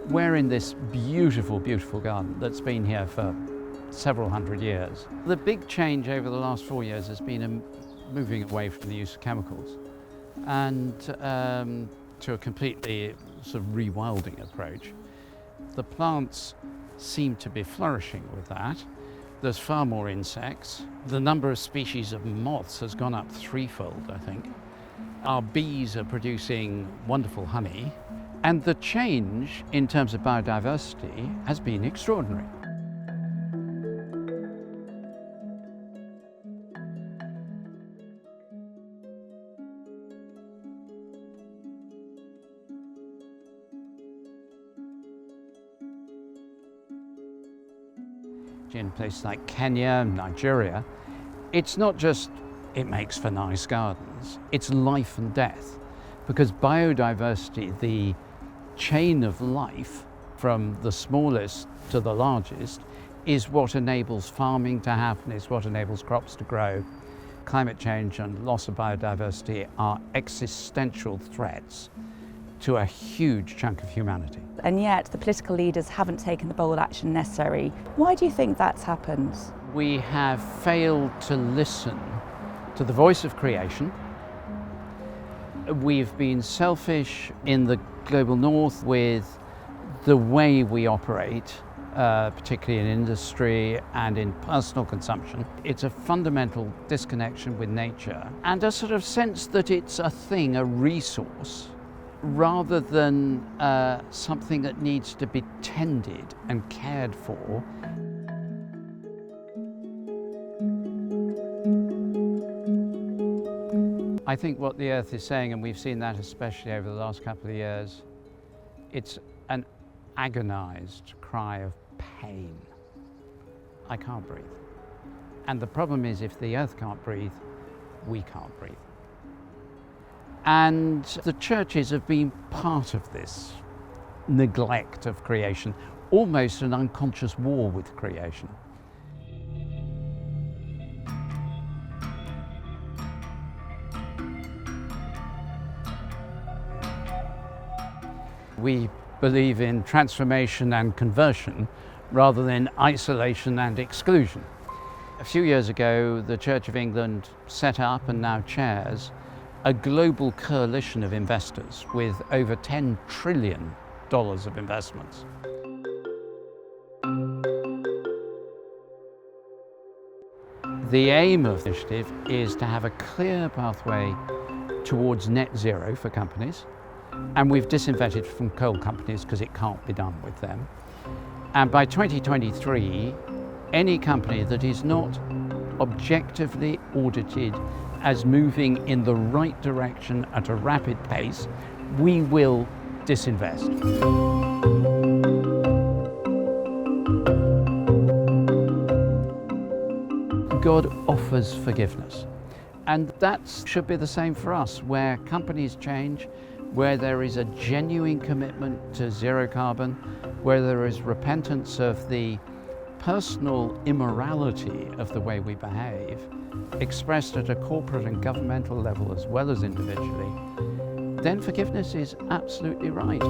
We're in this beautiful, beautiful garden that's been here for several hundred years. The big change over the last 4 years has been moving away from the use of chemicals and to a completely sort of rewilding approach. The plants seem to be flourishing with that. There's far more insects. The number of species of moths has gone up threefold, I think. Our bees are producing wonderful honey. And the change in terms of biodiversity has been extraordinary. In places like Kenya, Nigeria, it's not just it makes for nice gardens, it's life and death. Because biodiversity, the chain of life from the smallest to the largest, is what enables farming to happen, is what enables crops to grow. Climate change and loss of biodiversity are existential threats to a huge chunk of humanity. And yet the political leaders haven't taken the bold action necessary. Why do you think that's happened? We have failed to listen to the voice of creation. We've been selfish in the global north with the way we operate, particularly in industry and in personal consumption. It's a fundamental disconnection with nature and a sort of sense that it's a thing, a resource, rather than something that needs to be tended and cared for. I think what the earth is saying, and we've seen that especially over the last couple of years, it's an agonized cry of pain. I can't breathe. And the problem is, if the earth can't breathe, we can't breathe. And the churches have been part of this neglect of creation, almost an unconscious war with creation. We believe in transformation and conversion rather than isolation and exclusion. A few years ago, the Church of England set up and now chairs a global coalition of investors with over $10 trillion of investments. The aim of the initiative is to have a clear pathway towards net zero for companies, and we've disinvested from coal companies because it can't be done with them. And by 2023, any company that is not objectively audited as moving in the right direction at a rapid pace, we will disinvest. God offers forgiveness, and that should be the same for us, where companies change, where there is a genuine commitment to zero carbon, where there is repentance of the personal immorality of the way we behave, expressed at a corporate and governmental level as well as individually, then forgiveness is absolutely right.